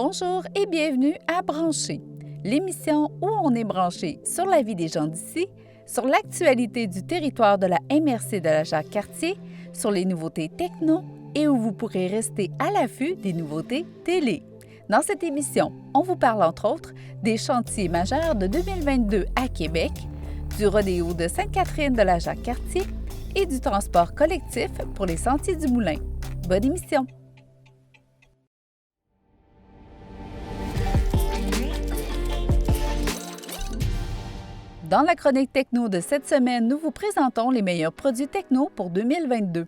Bonjour et bienvenue à Brancher, l'émission où on est branché sur la vie des gens d'ici, sur l'actualité du territoire de la MRC de la Jacques-Cartier, sur les nouveautés techno et où vous pourrez rester à l'affût des nouveautés télé. Dans cette émission, on vous parle entre autres des chantiers majeurs de 2022 à Québec, du rodéo de Sainte-Catherine de la Jacques-Cartier et du transport collectif pour les Sentiers du Moulin. Bonne émission! Dans la chronique techno de cette semaine, nous vous présentons les meilleurs produits techno pour 2022.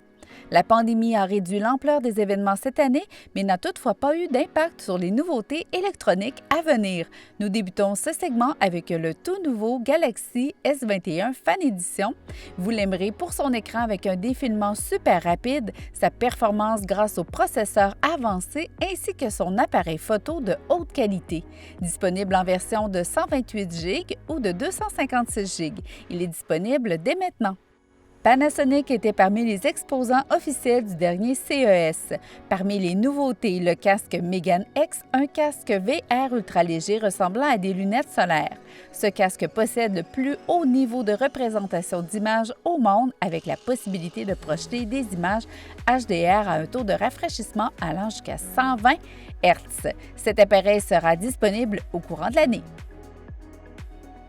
La pandémie a réduit l'ampleur des événements cette année, mais n'a toutefois pas eu d'impact sur les nouveautés électroniques à venir. Nous débutons ce segment avec le tout nouveau Galaxy S21 Fan Edition. Vous l'aimerez pour son écran avec un défilement super rapide, sa performance grâce au processeur avancé ainsi que son appareil photo de haute qualité. Disponible en version de 128 GB ou de 256 GB. Il est disponible dès maintenant. Panasonic était parmi les exposants officiels du dernier CES. Parmi les nouveautés, le casque Megane X, un casque VR ultra léger ressemblant à des lunettes solaires. Ce casque possède le plus haut niveau de représentation d'images au monde avec la possibilité de projeter des images HDR à un taux de rafraîchissement allant jusqu'à 120 Hz. Cet appareil sera disponible au courant de l'année.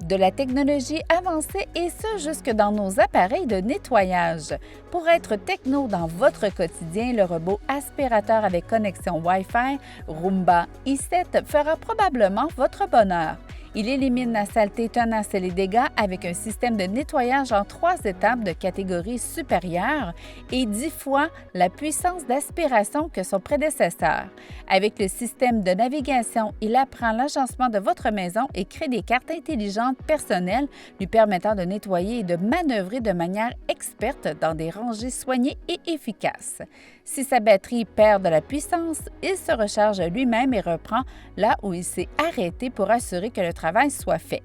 De la technologie avancée et ce jusque dans nos appareils de nettoyage. Pour être techno dans votre quotidien, le robot aspirateur avec connexion Wi-Fi Roomba i7 fera probablement votre bonheur. Il élimine la saleté, tenace et les dégâts avec un système de nettoyage en 3 étapes de catégorie supérieure et 10 fois la puissance d'aspiration que son prédécesseur. Avec le système de navigation, il apprend l'agencement de votre maison et crée des cartes intelligentes personnelles lui permettant de nettoyer et de manœuvrer de manière experte dans des rangées soignées et efficaces. Si sa batterie perd de la puissance, il se recharge lui-même et reprend là où il s'est arrêté pour assurer que le travail soit fait.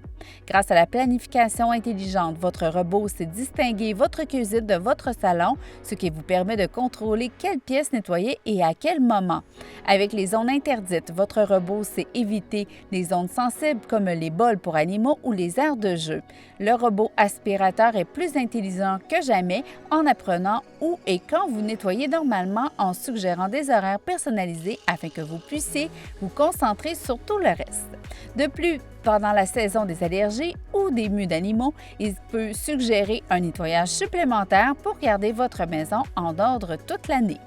Grâce à la planification intelligente, votre robot sait distinguer votre cuisine de votre salon, ce qui vous permet de contrôler quelles pièces nettoyer et à quel moment. Avec les zones interdites, votre robot sait éviter les zones sensibles comme les bols pour animaux ou les aires de jeu. Le robot aspirateur est plus intelligent que jamais en apprenant où et quand vous nettoyez normalement en suggérant des horaires personnalisés afin que vous puissiez vous concentrer sur tout le reste. De plus, pendant la saison des allergies ou des mues d'animaux, il peut suggérer un nettoyage supplémentaire pour garder votre maison en ordre toute l'année.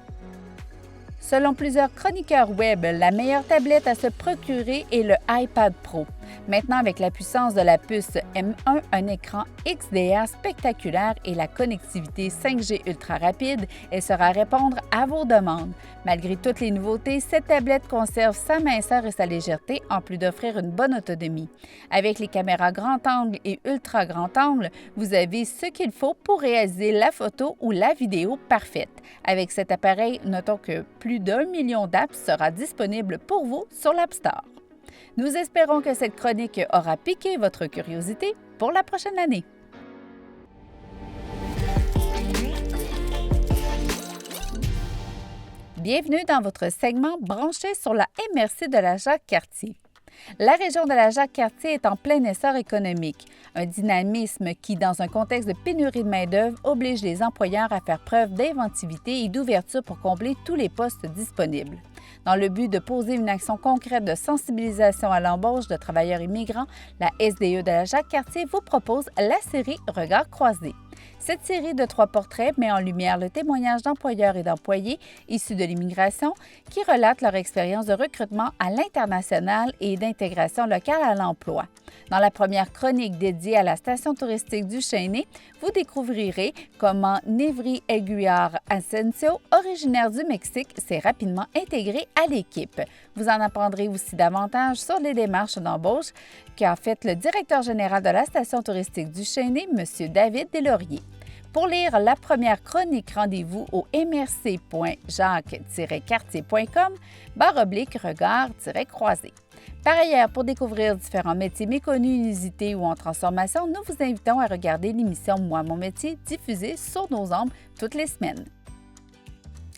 Selon plusieurs chroniqueurs web, la meilleure tablette à se procurer est le iPad Pro. Maintenant, avec la puissance de la puce M1, un écran XDR spectaculaire et la connectivité 5G ultra rapide, elle saura répondre à vos demandes. Malgré toutes les nouveautés, cette tablette conserve sa minceur et sa légèreté en plus d'offrir une bonne autonomie. Avec les caméras grand angle et ultra grand angle, vous avez ce qu'il faut pour réaliser la photo ou la vidéo parfaite. Avec cet appareil, notons que plus d'1 million d'apps sera disponible pour vous sur l'App Store. Nous espérons que cette chronique aura piqué votre curiosité pour la prochaine année. Bienvenue dans votre segment branché sur la MRC de la Jacques-Cartier. La région de la Jacques-Cartier est en plein essor économique, un dynamisme qui, dans un contexte de pénurie de main-d'œuvre, oblige les employeurs à faire preuve d'inventivité et d'ouverture pour combler tous les postes disponibles. Dans le but de poser une action concrète de sensibilisation à l'embauche de travailleurs immigrants, la SDE de la Jacques-Cartier vous propose la série Regards croisés. Cette série de 3 portraits met en lumière le témoignage d'employeurs et d'employés issus de l'immigration qui relatent leur expérience de recrutement à l'international et d'intégration locale à l'emploi. Dans la première chronique dédiée à la station touristique du Chêné, vous découvrirez comment Nevry Aguiar Asensio, originaire du Mexique, s'est rapidement intégré à l'équipe. Vous en apprendrez aussi davantage sur les démarches d'embauche qu'a fait le directeur général de la station touristique du Chêné, M. David Deslauriers. Pour lire la première chronique, rendez-vous au mrc.jacques-cartier.com/regard-croisé. Par ailleurs, pour découvrir différents métiers méconnus, inusités ou en transformation, nous vous invitons à regarder l'émission Moi, mon métier, diffusée sur nos ondes toutes les semaines.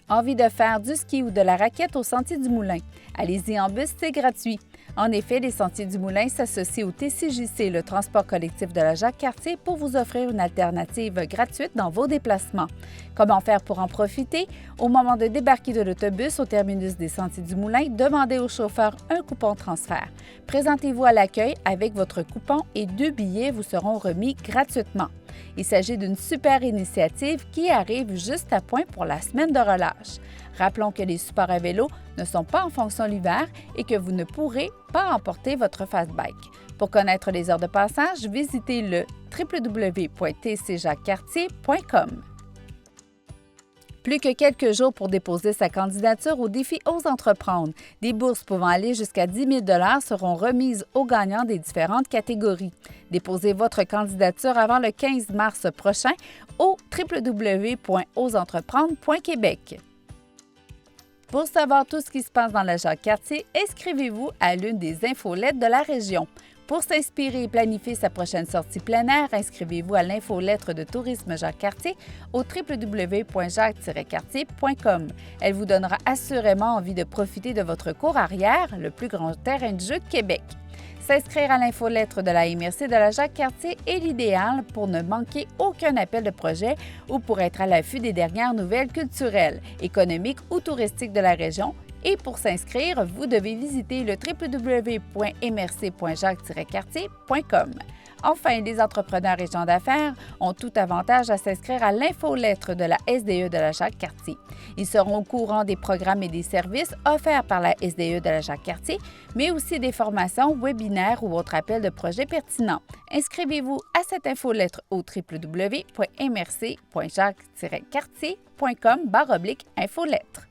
Envie de faire du ski ou de la raquette au Sentier du Moulin? Allez-y en bus, c'est gratuit. En effet, les Sentiers du Moulin s'associent au TCJC, le transport collectif de la Jacques-Cartier, pour vous offrir une alternative gratuite dans vos déplacements. Comment faire pour en profiter? Au moment de débarquer de l'autobus au terminus des Sentiers du Moulin, demandez au chauffeur un coupon transfert. Présentez-vous à l'accueil avec votre coupon et 2 billets vous seront remis gratuitement. Il s'agit d'une super initiative qui arrive juste à point pour la semaine de relâche. Rappelons que les supports à vélo ne sont pas en fonction l'hiver et que vous ne pourrez pas emporter votre fastbike. Pour connaître les heures de passage, visitez le www.tcjacquescartier.com. Plus que quelques jours pour déposer sa candidature au défi Ose entreprendre. Des bourses pouvant aller jusqu'à 10 000 $ seront remises aux gagnants des différentes catégories. Déposez votre candidature avant le 15 mars prochain au www.oseentreprendre.québec. Pour savoir tout ce qui se passe dans la Jacques-Cartier, inscrivez-vous à l'une des infolettes de la région. Pour s'inspirer et planifier sa prochaine sortie plein air, inscrivez-vous à l'infolettre de tourisme Jacques-Cartier au www.jacques-cartier.com. Elle vous donnera assurément envie de profiter de votre cour arrière, le plus grand terrain de jeu de Québec. S'inscrire à l'infolettre de la MRC de la Jacques-Cartier est l'idéal pour ne manquer aucun appel de projet ou pour être à l'affût des dernières nouvelles culturelles, économiques ou touristiques de la région. Et pour s'inscrire, vous devez visiter le www.mrc.jacques-cartier.com. Enfin, les entrepreneurs et gens d'affaires ont tout avantage à s'inscrire à l'infolettre de la SDE de la Jacques-Cartier. Ils seront au courant des programmes et des services offerts par la SDE de la Jacques-Cartier, mais aussi des formations, webinaires ou autres appels de projets pertinents. Inscrivez-vous à cette infolettre au www.mrc.jacques-cartier.com/infolettre.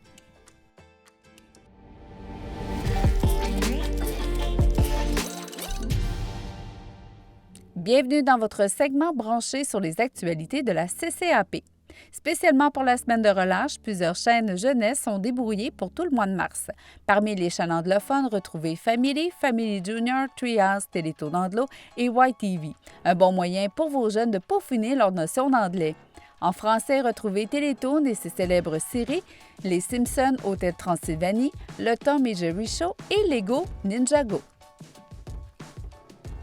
Bienvenue dans votre segment branché sur les actualités de la CCAP. Spécialement pour la semaine de relâche, plusieurs chaînes jeunesse sont débrouillées pour tout le mois de mars. Parmi les chaînes anglophones, retrouvez Family, Family Junior, Treehouse, Télétoon Anglo et YTV. Un bon moyen pour vos jeunes de peaufiner leur notion d'anglais. En français, retrouvez Télétoon et ses célèbres séries Les Simpsons, Hôtel Transylvanie, Le Tom et Jerry Show et Lego Ninjago.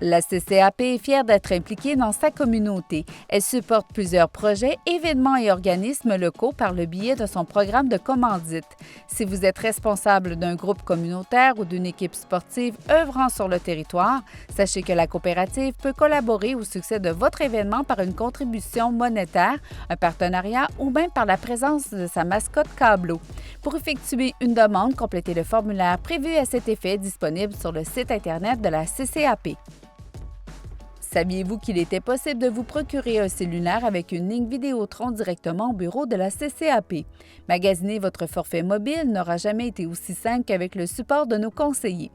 La CCAP est fière d'être impliquée dans sa communauté. Elle supporte plusieurs projets, événements et organismes locaux par le biais de son programme de commandite. Si vous êtes responsable d'un groupe communautaire ou d'une équipe sportive œuvrant sur le territoire, sachez que la coopérative peut collaborer au succès de votre événement par une contribution monétaire, un partenariat ou même par la présence de sa mascotte Cablo. Pour effectuer une demande, complétez le formulaire prévu à cet effet disponible sur le site Internet de la CCAP. Saviez-vous qu'il était possible de vous procurer un cellulaire avec une ligne Vidéotron directement au bureau de la CCAP? Magasiner votre forfait mobile n'aura jamais été aussi simple qu'avec le support de nos conseillers.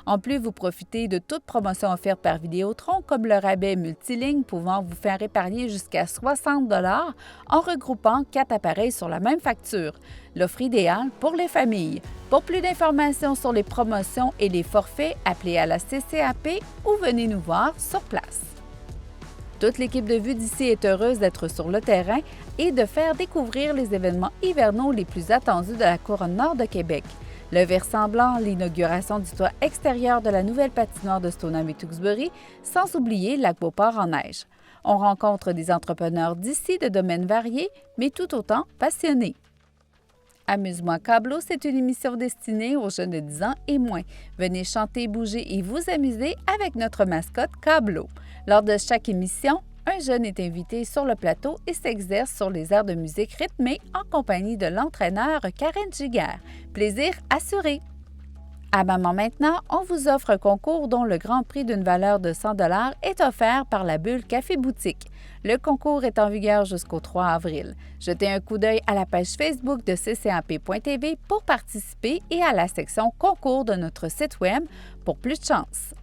En plus, vous profitez de toute promotion offerte par Vidéotron, comme le rabais multiligne pouvant vous faire épargner jusqu'à 60 $ en regroupant 4 appareils sur la même facture. L'offre idéale pour les familles. Pour plus d'informations sur les promotions et les forfaits, appelez à la CCAP ou venez nous voir sur place. Toute l'équipe de Vue d'ici est heureuse d'être sur le terrain et de faire découvrir les événements hivernaux les plus attendus de la couronne nord de Québec. Le versant blanc, l'inauguration du toit extérieur de la nouvelle patinoire de Stoneham et Tewksbury, sans oublier Lac Beauport en neige. On rencontre des entrepreneurs d'ici de domaines variés, mais tout autant passionnés. Amuse-moi Cablo, c'est une émission destinée aux jeunes de 10 ans et moins. Venez chanter, bouger et vous amuser avec notre mascotte Cablo. Lors de chaque émission, un jeune est invité sur le plateau et s'exerce sur les airs de musique rythmés en compagnie de l'entraîneur Karen Giguère. Plaisir assuré! À Maman Maintenant, on vous offre un concours dont le grand prix d'une valeur de 100 $ est offert par la Bulle Café Boutique. Le concours est en vigueur jusqu'au 3 avril. Jetez un coup d'œil à la page Facebook de ccap.tv pour participer et à la section concours de notre site web pour plus de chance.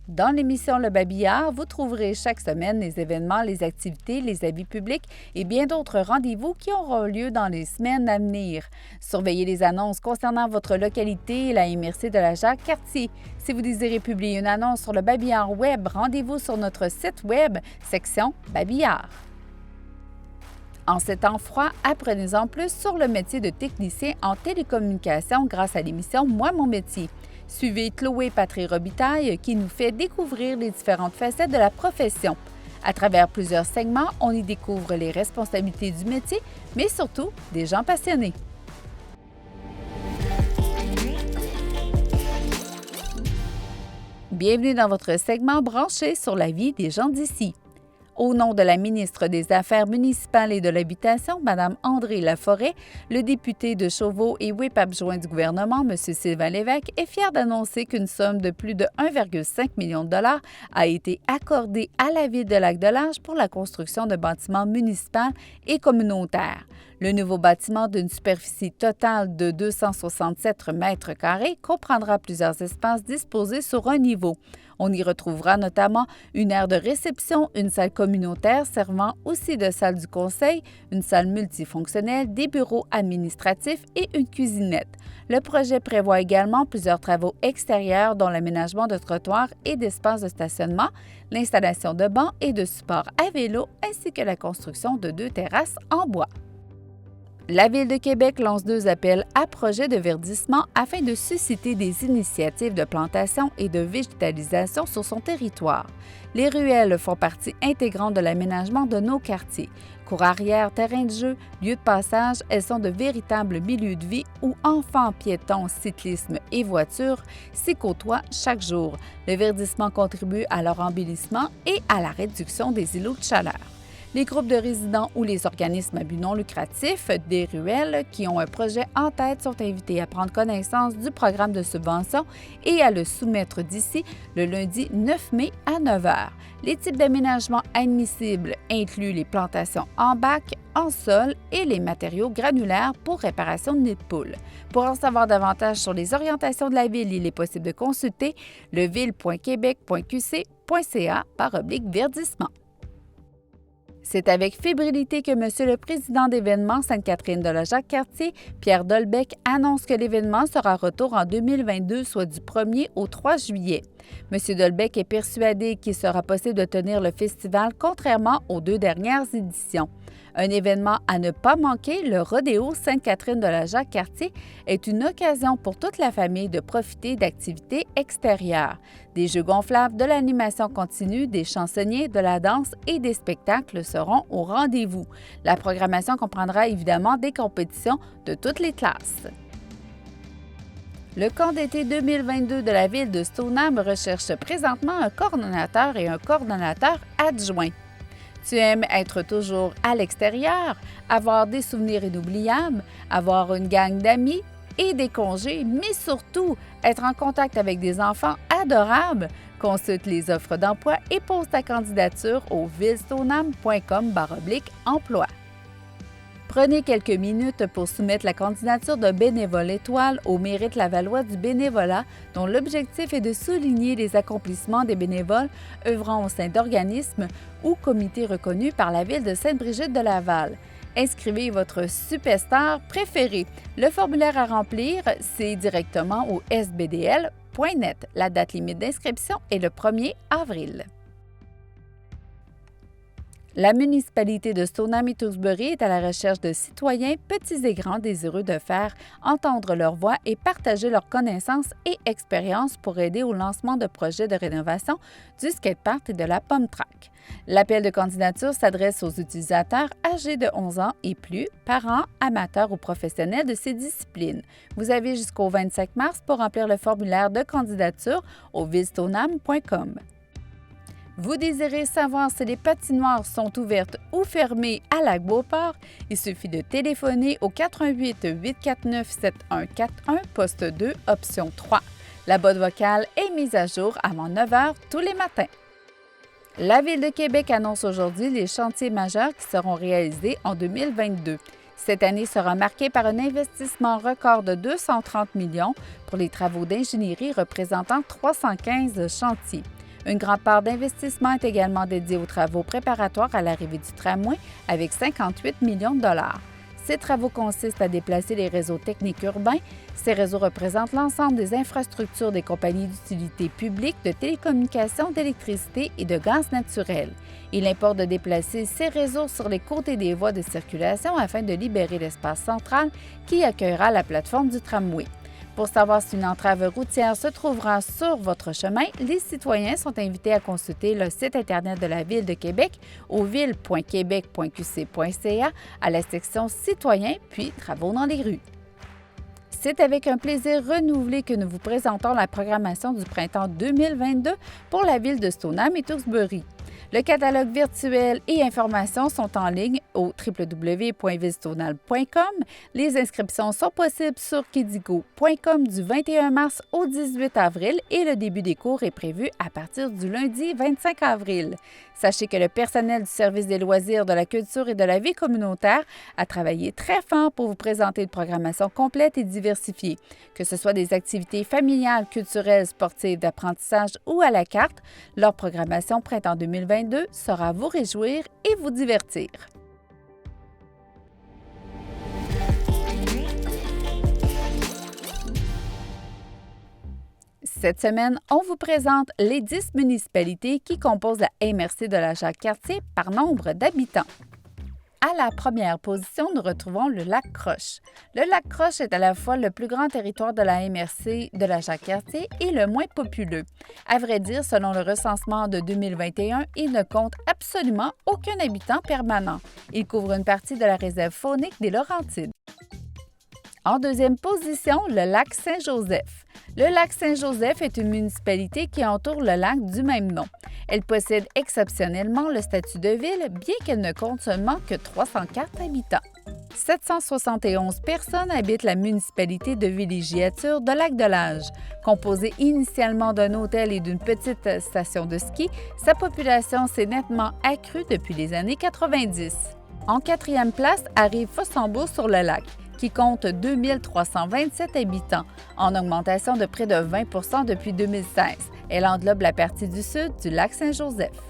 Dans l'émission Le Babillard, vous trouverez chaque semaine les événements, les activités, les avis publics et bien d'autres rendez-vous qui auront lieu dans les semaines à venir. Surveillez les annonces concernant votre localité et la MRC de la Jacques-Cartier. Si vous désirez publier une annonce sur le Babillard Web, rendez-vous sur notre site web, section Babillard. En ces temps froids, apprenez-en plus sur le métier de technicien en télécommunication grâce à l'émission Moi, mon métier. Suivez Chloé Patry Robitaille qui nous fait découvrir les différentes facettes de la profession. À travers plusieurs segments, on y découvre les responsabilités du métier, mais surtout des gens passionnés. Bienvenue dans votre segment branché sur la vie des gens d'ici. Au nom de la ministre des Affaires municipales et de l'Habitation, Mme André Laforêt, le député de Chauveau et whip adjoint du gouvernement, M. Sylvain Lévesque, est fier d'annoncer qu'une somme de plus de 1,5 million de dollars a été accordée à la Ville de Lac-de-L'Âge pour la construction de bâtiments municipaux et communautaires. Le nouveau bâtiment d'une superficie totale de 267 mètres carrés comprendra plusieurs espaces disposés sur un niveau. On y retrouvera notamment une aire de réception, une salle communautaire servant aussi de salle du conseil, une salle multifonctionnelle, des bureaux administratifs et une cuisinette. Le projet prévoit également plusieurs travaux extérieurs dont l'aménagement de trottoirs et d'espaces de stationnement, l'installation de bancs et de supports à vélo ainsi que la construction de 2 terrasses en bois. La Ville de Québec lance 2 appels à projets de verdissement afin de susciter des initiatives de plantation et de végétalisation sur son territoire. Les ruelles font partie intégrante de l'aménagement de nos quartiers. Cours arrière, terrain de jeu, lieux de passage, elles sont de véritables milieux de vie où enfants, piétons, cyclisme et voitures s'y côtoient chaque jour. Le verdissement contribue à leur embellissement et à la réduction des îlots de chaleur. Les groupes de résidents ou les organismes à but non lucratif des ruelles qui ont un projet en tête sont invités à prendre connaissance du programme de subvention et à le soumettre d'ici le lundi 9 mai à 9 h. Les types d'aménagements admissibles incluent les plantations en bac, en sol et les matériaux granulaires pour réparation de nids de poules. Pour en savoir davantage sur les orientations de la Ville, il est possible de consulter leville.québec.qc.ca/verdissement. C'est avec fébrilité que M. le président d'événements Sainte-Catherine de la Jacques-Cartier, Pierre Dolbec, annonce que l'événement sera retour en 2022, soit du 1er au 3 juillet. M. Dolbec est persuadé qu'il sera possible de tenir le festival contrairement aux 2 dernières éditions. Un événement à ne pas manquer, le Rodéo Sainte-Catherine de la Jacques-Cartier, est une occasion pour toute la famille de profiter d'activités extérieures. Des jeux gonflables, de l'animation continue, des chansonniers, de la danse et des spectacles seront au rendez-vous. La programmation comprendra évidemment des compétitions de toutes les classes. Le camp d'été 2022 de la Ville de Stoneham recherche présentement un coordonnateur et un coordonnateur adjoint. Tu aimes être toujours à l'extérieur, avoir des souvenirs inoubliables, avoir une gang d'amis et des congés, mais surtout être en contact avec des enfants adorables? Consulte les offres d'emploi et pose ta candidature au villestoneham.com/emploi. Prenez quelques minutes pour soumettre la candidature d'un bénévole étoile au mérite Lavallois du bénévolat, dont l'objectif est de souligner les accomplissements des bénévoles œuvrant au sein d'organismes ou comités reconnus par la Ville de Sainte-Brigitte-de-Laval. Inscrivez votre superstar préféré. Le formulaire à remplir, c'est directement au sbdl.net. La date limite d'inscription est le 1er avril. La municipalité de Stoneham et Tewksbury est à la recherche de citoyens, petits et grands, désireux de faire entendre leur voix et partager leurs connaissances et expériences pour aider au lancement de projets de rénovation du skatepark et de la Pomme Track. L'appel de candidature s'adresse aux utilisateurs âgés de 11 ans et plus, parents, amateurs ou professionnels de ces disciplines. Vous avez jusqu'au 25 mars pour remplir le formulaire de candidature au villestoneham.com. Vous désirez savoir si les patinoires sont ouvertes ou fermées à Lac-Beauport? Il suffit de téléphoner au 88 849 7141, poste 2, option 3. La boîte vocale est mise à jour avant 9 h tous les matins. La Ville de Québec annonce aujourd'hui les chantiers majeurs qui seront réalisés en 2022. Cette année sera marquée par un investissement record de 230 millions pour les travaux d'ingénierie représentant 315 chantiers. Une grande part d'investissement est également dédiée aux travaux préparatoires à l'arrivée du tramway avec 58 millions de dollars. Ces travaux consistent à déplacer les réseaux techniques urbains. Ces réseaux représentent l'ensemble des infrastructures des compagnies d'utilité publique, de télécommunications, d'électricité et de gaz naturel. Il importe de déplacer ces réseaux sur les côtés des voies de circulation afin de libérer l'espace central qui accueillera la plateforme du tramway. Pour savoir si une entrave routière se trouvera sur votre chemin, les citoyens sont invités à consulter le site Internet de la Ville de Québec au ville.quebec.qc.ca à la section Citoyens puis Travaux dans les rues. C'est avec un plaisir renouvelé que nous vous présentons la programmation du printemps 2022 pour la ville de Stoneham et Tewksbury. Le catalogue virtuel et informations sont en ligne au www.villestoneham.com. Les inscriptions sont possibles sur kidigo.com du 21 mars au 18 avril et le début des cours est prévu à partir du lundi 25 avril. Sachez que le personnel du service des loisirs, de la culture et de la vie communautaire a travaillé très fort pour vous présenter une programmation complète et diversifiée. Que ce soit des activités familiales, culturelles, sportives, d'apprentissage ou à la carte, leur programmation printemps 2022 sera vous réjouir et vous divertir. Cette semaine, on vous présente les 10 municipalités qui composent la MRC de la Jacques-Cartier par nombre d'habitants. À la première position, nous retrouvons le lac Croche. Le lac Croche est à la fois le plus grand territoire de la MRC de la Jacques-Cartier et le moins populeux. À vrai dire, selon le recensement de 2021, il ne compte absolument aucun habitant permanent. Il couvre une partie de la réserve faunique des Laurentides. En deuxième position, le lac Saint-Joseph. Le lac Saint-Joseph est une municipalité qui entoure le lac du même nom. Elle possède exceptionnellement le statut de ville, bien qu'elle ne compte seulement que 304 habitants. 771 personnes habitent la municipalité de villégiature de Lac-de-L'Âge. Composée initialement d'un hôtel et d'une petite station de ski, sa population s'est nettement accrue depuis les années 90. En quatrième place arrive Fossambeau-sur-le-Lac, qui compte 2327 habitants, en augmentation de près de 20 % depuis 2016. Elle englobe la partie du sud du lac Saint-Joseph.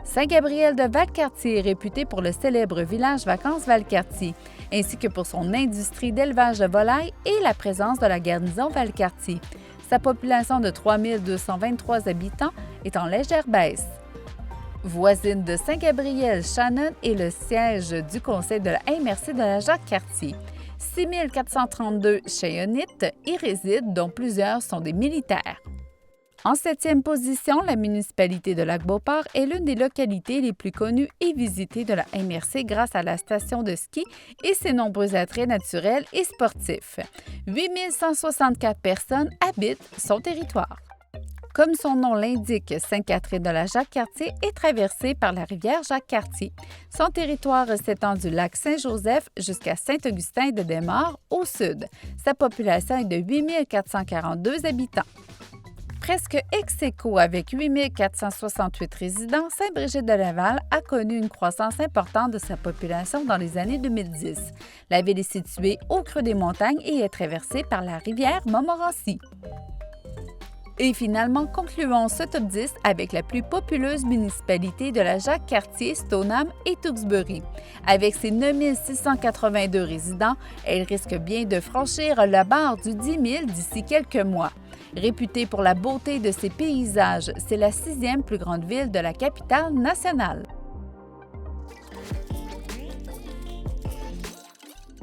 Saint-Gabriel de Valcartier est réputé pour le célèbre village vacances Valcartier, ainsi que pour son industrie d'élevage de volailles et la présence de la garnison Valcartier. Sa population de 3223 habitants est en légère baisse. Voisine de Saint-Gabriel, Shannon est le siège du conseil de la MRC de la Jacques-Cartier. 6432 Cheyonnites y résident, dont plusieurs sont des militaires. En septième position, la municipalité de Lac-Beauport est l'une des localités les plus connues et visitées de la MRC grâce à la station de ski et ses nombreux attraits naturels et sportifs. 8164 personnes habitent son territoire. Comme son nom l'indique, Sainte-Catherine de la Jacques-Cartier est traversée par la rivière Jacques-Cartier. Son territoire s'étend du lac Saint-Joseph jusqu'à Saint-Augustin-de-Desmaures au sud. Sa population est de 8442 habitants. Presque ex-aequo avec 8468 résidents, Sainte-Brigitte-de-Laval a connu une croissance importante de sa population dans les années 2010. La ville est située au creux des montagnes et est traversée par la rivière Montmorency. Et finalement, concluons ce top 10 avec la plus populeuse municipalité de la Jacques-Cartier, Stoneham et Tewksbury. Avec ses 9682 résidents, elle risque bien de franchir la barre du 10 000 d'ici quelques mois. Réputée pour la beauté de ses paysages, c'est la 6e plus grande ville de la capitale nationale.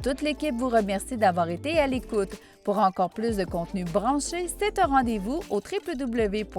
Toute l'équipe vous remercie d'avoir été à l'écoute. Pour encore plus de contenu branché, c'est un rendez-vous au www.ccap.tv.